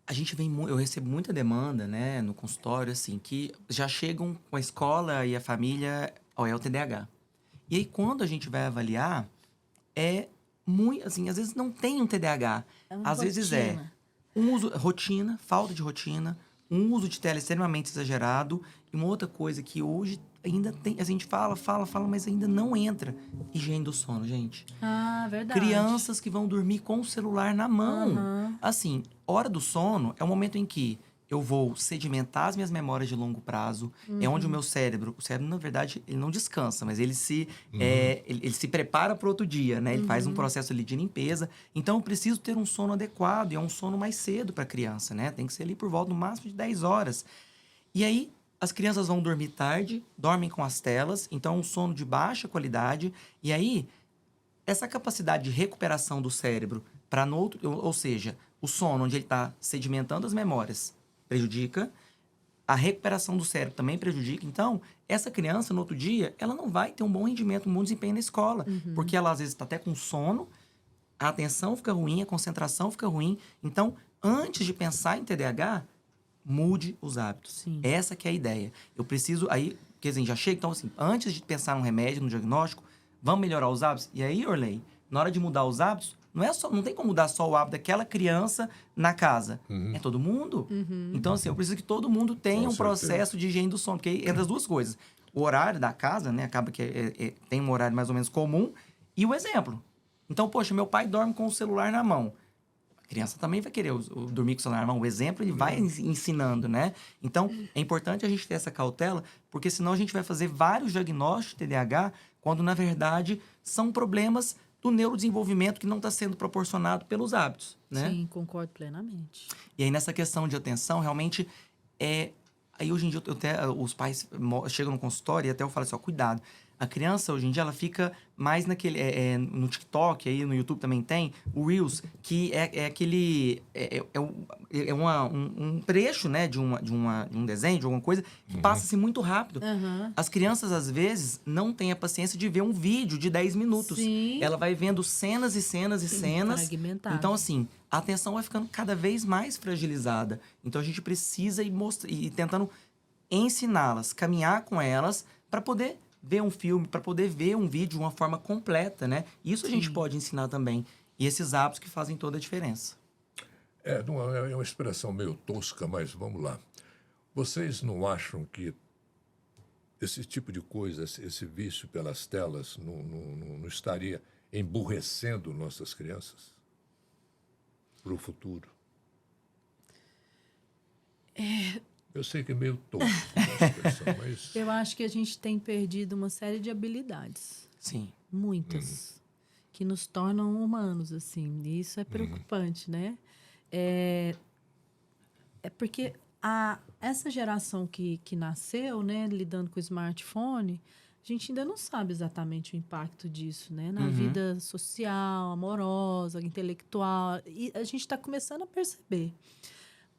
a gente eu recebo muita demanda, né, no consultório, assim, que já chegam com a escola e a família, é o TDAH. E aí, quando a gente vai avaliar, muito, assim, às vezes não tem um TDAH. Às vezes rotina, falta de rotina, um uso de tela extremamente exagerado. E uma outra coisa que hoje ainda tem... A gente fala, mas ainda não entra. Higiene do sono, gente. Ah, verdade. Crianças que vão dormir com o celular na mão. Aham. Assim, hora do sono é o momento em que eu vou sedimentar as minhas memórias de longo prazo. É onde o meu cérebro... O cérebro, na verdade, ele não descansa, mas ele se prepara para outro dia, né? Ele faz um processo ali de limpeza. Então, eu preciso ter um sono adequado. E é um sono mais cedo para a criança, né? Tem que ser ali por volta, no máximo, de 10 horas. E aí, as crianças vão dormir tarde, dormem com as telas. Então, é um sono de baixa qualidade. E aí, essa capacidade de recuperação do cérebro para no outro... Ou seja, o sono onde ele está sedimentando as memórias prejudica, a recuperação do cérebro também prejudica. Então, essa criança, no outro dia, ela não vai ter um bom rendimento, um bom desempenho na escola. Porque ela, às vezes, está até com sono, a atenção fica ruim, a concentração fica ruim. Então, antes de pensar em TDAH, mude os hábitos. Sim. Essa que é a ideia. Eu preciso... Aí, quer dizer, já chega... Então, assim, antes de pensar num remédio, no diagnóstico, vamos melhorar os hábitos? E aí, Orley, na hora de mudar os hábitos, não tem como mudar só o hábito daquela criança na casa. É todo mundo. Então, assim, eu preciso que todo mundo tenha Com um processo de higiene do sono. Porque entra as duas coisas. O horário da casa, né? Acaba que tem um horário mais ou menos comum. E o exemplo. Então, poxa, meu pai dorme com o celular na mão. A criança também vai querer dormir com o celular na mão. O exemplo, ele vai ensinando, né? Então, é importante a gente ter essa cautela, porque senão a gente vai fazer vários diagnósticos de TDAH, quando, na verdade, são problemas do neurodesenvolvimento que não está sendo proporcionado pelos hábitos, né? Sim, concordo plenamente. E aí, nessa questão de atenção, realmente, aí hoje em dia, os pais chegam no consultório e até eu falo assim, ó, cuidado. A criança, hoje em dia, ela fica mais naquele... no TikTok, aí no YouTube também tem, o Reels, que é aquele... um trecho, né, de um desenho, de alguma coisa, que passa-se muito rápido. As crianças, às vezes, não têm a paciência de ver um vídeo de 10 minutos. Sim. Ela vai vendo cenas e cenas e cenas. Fragmentado. Então, assim, a atenção vai ficando cada vez mais fragilizada. Então, a gente precisa ir tentando ensiná-las, caminhar com elas, para poder ver um filme, para poder ver um vídeo de uma forma completa, né? Isso a gente pode ensinar também. E esses hábitos que fazem toda a diferença. É uma expressão meio tosca, mas vamos lá. Vocês não acham que esse tipo de coisa, esse vício pelas telas, não estaria emburrecendo nossas crianças para o futuro? Eu sei que é meio tosco a expressão, mas... Eu acho que a gente tem perdido uma série de habilidades. Sim. Muitas. Que nos tornam humanos, assim. E isso é preocupante, né? É porque essa geração que nasceu, né, lidando com o smartphone, a gente ainda não sabe exatamente o impacto disso, né? Na vida social, amorosa, intelectual. E a gente está começando a perceber.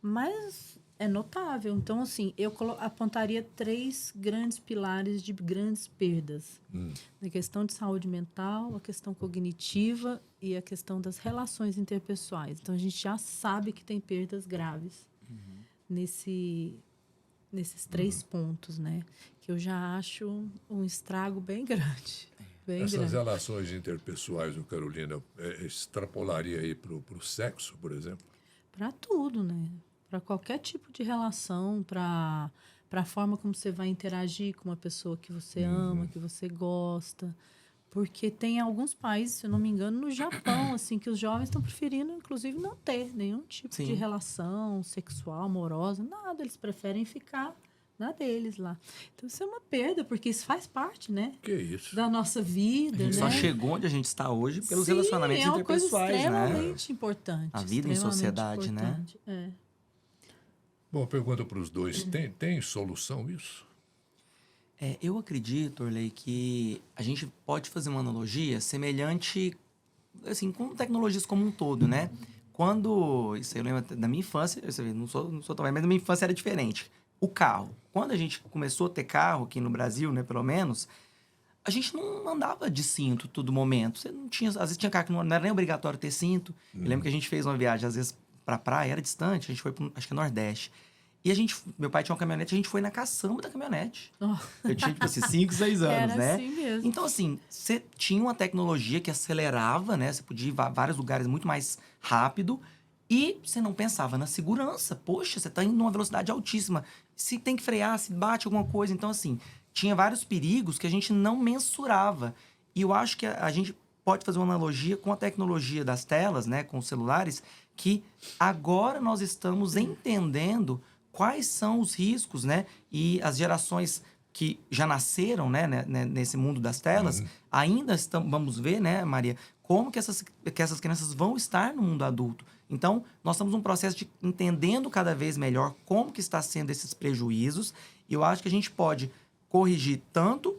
Mas é notável. Então, assim, eu apontaria 3 grandes pilares de grandes perdas. A questão de saúde mental, a questão cognitiva e a questão das relações interpessoais. Então, a gente já sabe que tem perdas graves nesses 3 pontos, né? Que eu já acho um estrago bem grande. Essas relações interpessoais, Carolina, extrapolaria aí para o sexo, por exemplo? Para tudo, né? Para qualquer tipo de relação, para a forma como você vai interagir com uma pessoa que você ama, que você gosta. Porque tem alguns países, se eu não me engano, no Japão, assim, que os jovens estão preferindo, inclusive, não ter nenhum tipo de relação sexual, amorosa, nada. Eles preferem ficar na deles lá. Então, isso é uma perda, porque isso faz parte, né? Que isso? Da nossa vida, A gente né? só chegou onde a gente está hoje pelos Sim, relacionamentos é uma coisa interpessoais, né? extremamente importante. A vida em sociedade, né? importante. É. Bom, pergunta para os dois. Tem solução isso? Eu acredito, Orley, que a gente pode fazer uma analogia semelhante, assim, com tecnologias como um todo, né? Quando, isso eu lembro da minha infância, eu não sou tão velho, mas da minha infância era diferente. O carro. Quando a gente começou a ter carro aqui no Brasil, né, pelo menos, a gente não andava de cinto todo momento. Você não tinha, às vezes tinha carro que não era nem obrigatório ter cinto. Eu lembro que a gente fez uma viagem, às vezes, pra praia, era distante, a gente foi para, acho que Nordeste. E meu pai tinha uma caminhonete, a gente foi na caçamba da caminhonete. Eu tinha, tipo assim, 5, 6 anos, Era né? assim mesmo. Então, assim, você tinha uma tecnologia que acelerava, né? Você podia ir a vários lugares muito mais rápido. E você não pensava na segurança. Poxa, você está indo numa velocidade altíssima. Se tem que frear, se bate alguma coisa. Então, assim, tinha vários perigos que a gente não mensurava. E eu acho que a gente pode fazer uma analogia com a tecnologia das telas, né, com os celulares, que agora nós estamos entendendo quais são os riscos, né? E as gerações que já nasceram, né, nesse mundo das telas, ainda vamos ver, né, Maria, como que essas crianças vão estar no mundo adulto. Então, nós estamos num processo de entendendo cada vez melhor como que está sendo esses prejuízos. E eu acho que a gente pode corrigir tanto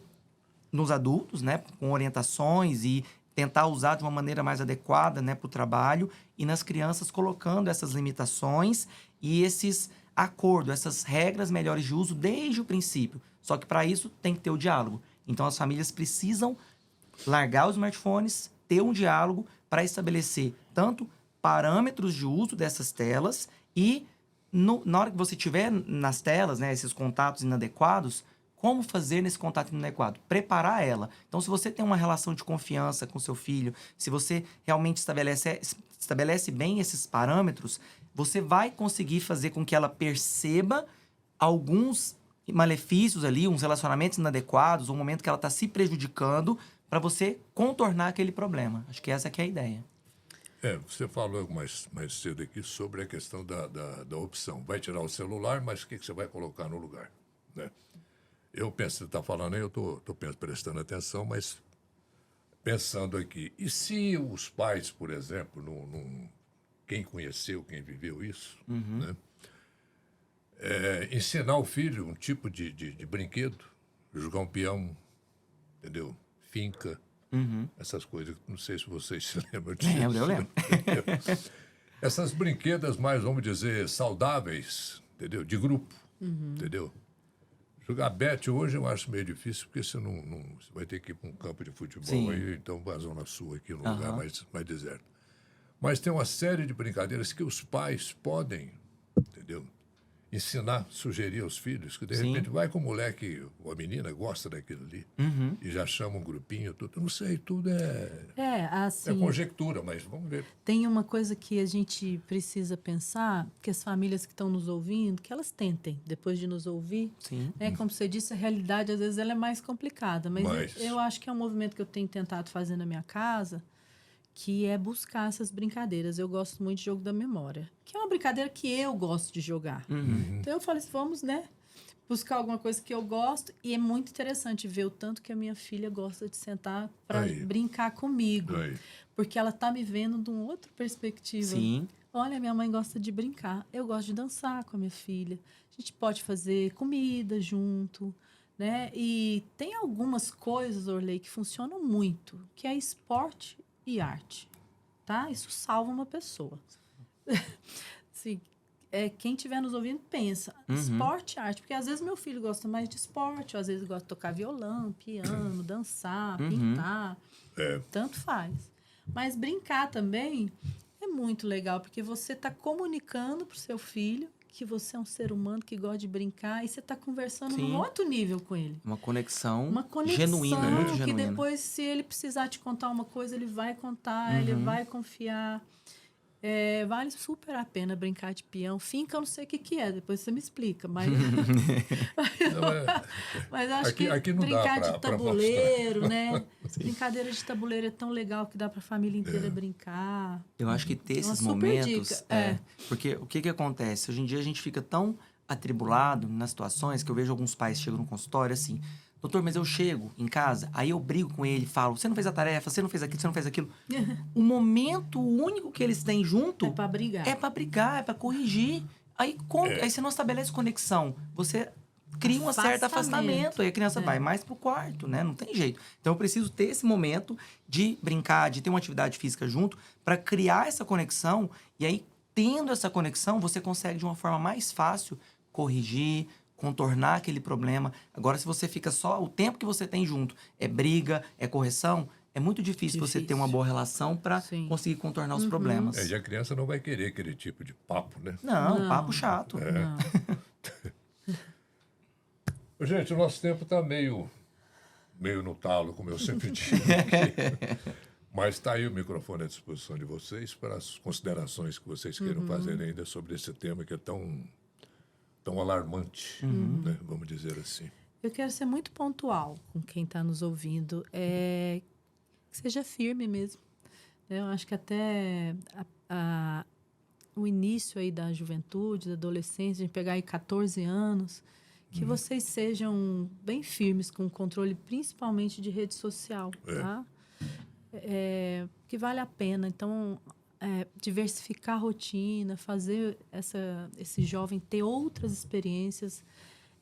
nos adultos, né, com orientações e tentar usar de uma maneira mais adequada, né, para o trabalho, e nas crianças colocando essas limitações e esses acordos, essas regras melhores de uso desde o princípio. Só que para isso tem que ter o diálogo. Então as famílias precisam largar os smartphones, ter um diálogo para estabelecer tanto parâmetros de uso dessas telas e na hora que você tiver nas telas, né, esses contatos inadequados, como fazer nesse contato inadequado? Preparar ela. Então, se você tem uma relação de confiança com seu filho, se você realmente estabelece bem esses parâmetros, você vai conseguir fazer com que ela perceba alguns malefícios ali, uns relacionamentos inadequados, um momento que ela está se prejudicando, para você contornar aquele problema. Acho que essa que é a ideia. Você falou mais cedo aqui sobre a questão da opção. Vai tirar o celular, mas o que você vai colocar no lugar, né? Eu penso, você está falando aí, eu estou prestando atenção, mas pensando aqui. E se os pais, por exemplo, quem conheceu, quem viveu isso, né? Ensinar o filho um tipo de brinquedo, jogar um peão, entendeu? Finca, essas coisas. Não sei se vocês se lembram disso. Eu lembro. Essas brinquedas mais, vamos dizer, saudáveis, entendeu? De grupo, entendeu? Jogar bete hoje eu acho meio difícil, porque você você vai ter que ir para um campo de futebol. Sim. Aí, então vai à Zona Sul aqui, num lugar mais deserto. Mas tem uma série de brincadeiras que os pais podem, entendeu? Ensinar, sugerir aos filhos, que de repente vai com o moleque ou a menina gosta daquilo ali, e já chama um grupinho, tudo. Eu não sei, tudo assim, é conjectura, mas vamos ver. tem uma coisa que a gente precisa pensar, que as famílias que estão nos ouvindo, que elas tentem, depois de nos ouvir. Sim. Como você disse, a realidade às vezes ela é mais complicada, mas eu acho que é um movimento que eu tenho tentado fazer na minha casa, que é buscar essas brincadeiras. Eu gosto muito de jogo da memória, que é uma brincadeira que eu gosto de jogar. Então eu falei assim, vamos, né, buscar alguma coisa que eu gosto, e é muito interessante ver o tanto que a minha filha gosta de sentar para brincar comigo, porque ela tá me vendo de uma outra perspectiva. Sim. Olha, minha mãe gosta de brincar, eu gosto de dançar com a minha filha, a gente pode fazer comida junto, né? E tem algumas coisas, Orley, que funcionam muito, que é esporte e arte, tá? Isso salva uma pessoa. Assim, quem estiver nos ouvindo, pensa. Esporte e arte. Porque às vezes meu filho gosta mais de esporte, ou às vezes gosta de tocar violão, piano, dançar, pintar. Tanto faz. Mas brincar também é muito legal, porque você está comunicando para o seu filho que você é um ser humano que gosta de brincar, e você está conversando num outro nível com ele. Uma conexão conexão genuína, muito que genuína. depois, se ele precisar te contar uma coisa, ele vai contar, ele vai confiar. Vale super a pena brincar de peão. Finca, eu não sei o que é, depois você me explica. Mas, mas acho que aqui não brincar dá de tabuleiro, né? Brincadeira de tabuleiro é tão legal que dá para a família inteira brincar. Eu acho que ter Uma esses super momentos... dica, Porque o que acontece? Hoje em dia a gente fica tão atribulado nas situações que eu vejo alguns pais chegam no consultório assim... Doutor, mas eu chego em casa, aí eu brigo com ele, falo, você não fez a tarefa, você não fez aquilo, você não fez aquilo. O momento único que eles têm junto... É para brigar. É para brigar, é para corrigir. Aí você não estabelece conexão. Você cria um certo afastamento. Aí a criança vai mais pro quarto, né? Não tem jeito. Então, eu preciso ter esse momento de brincar, de ter uma atividade física junto, para criar essa conexão. E aí, tendo essa conexão, você consegue, de uma forma mais fácil, corrigir, contornar aquele problema. Agora, se você fica só... O tempo que você tem junto é briga, é correção... É muito difícil você ter uma boa relação para conseguir contornar os problemas. E a criança não vai querer aquele tipo de papo, né? Não. Papo chato. Gente, o nosso tempo está meio no talo, como eu sempre digo. Mas está aí o microfone à disposição de vocês para as considerações que vocês queiram fazer ainda sobre esse tema que é tão alarmante, né? Vamos dizer assim. Eu quero ser muito pontual com quem está nos ouvindo. Que seja firme mesmo. Eu acho que até o início aí da juventude, da adolescência, de pegar aí 14 anos, que vocês sejam bem firmes com o controle, principalmente de rede social, tá? Que vale a pena. Então, diversificar a rotina, fazer esse jovem ter outras experiências.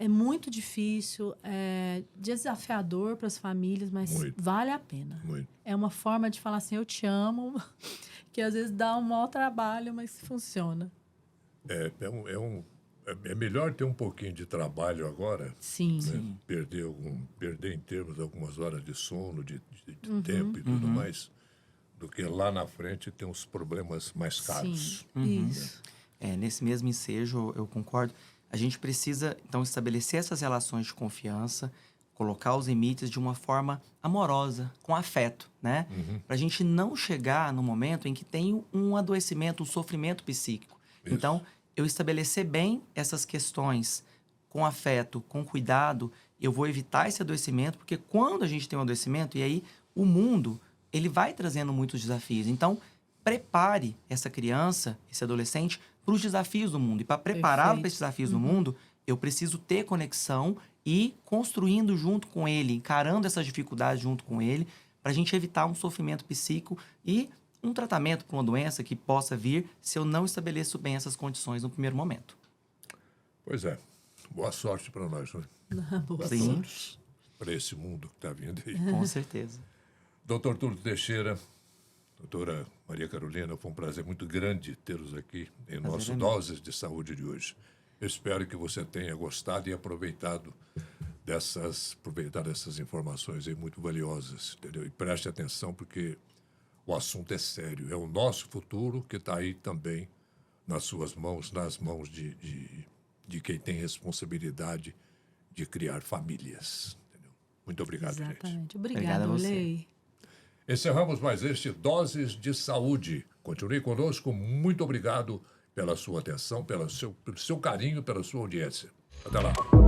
É muito difícil, é desafiador para as famílias, mas Muito. vale a pena. Muito. É uma forma de falar assim, eu te amo, que às vezes dá um mau trabalho, mas funciona. É melhor ter um pouquinho de trabalho agora, Sim. né? Perder em termos algumas horas de sono, de tempo e tudo mais, do que lá na frente ter uns problemas mais caros. Sim, isso. Nesse mesmo ensejo, eu concordo. A gente precisa, então, estabelecer essas relações de confiança, colocar os limites de uma forma amorosa, com afeto, né? Para a gente não chegar no momento em que tem um adoecimento, um sofrimento psíquico. Isso. Então, eu estabelecer bem essas questões com afeto, com cuidado, eu vou evitar esse adoecimento, porque quando a gente tem um adoecimento, e aí o mundo, ele vai trazendo muitos desafios. Então, prepare essa criança, esse adolescente, para os desafios do mundo. E para prepará-lo para esses desafios do mundo, eu preciso ter conexão e construindo junto com ele, encarando essas dificuldades junto com ele, para a gente evitar um sofrimento psíquico e um tratamento para uma doença que possa vir se eu não estabeleço bem essas condições no primeiro momento. Pois é. Boa sorte para nós, né? Boa Sim. sorte. Para esse mundo que está vindo aí. Com certeza. Doutor Túlio Teixeira, doutora Maria Carolina, foi um prazer muito grande tê-los aqui em nosso Doses de Saúde de hoje. Eu espero que você tenha gostado e aproveitado dessas informações aí muito valiosas, entendeu? E preste atenção porque o assunto é sério. É o nosso futuro que está aí também nas suas mãos, nas mãos de quem tem responsabilidade de criar famílias. Entendeu? Muito obrigado, gente. Exatamente. Obrigado a Obrigada, você. Olei. Encerramos mais este Doses de Saúde. Continue conosco. Muito obrigado pela sua atenção, pelo seu carinho, pela sua audiência. Até lá.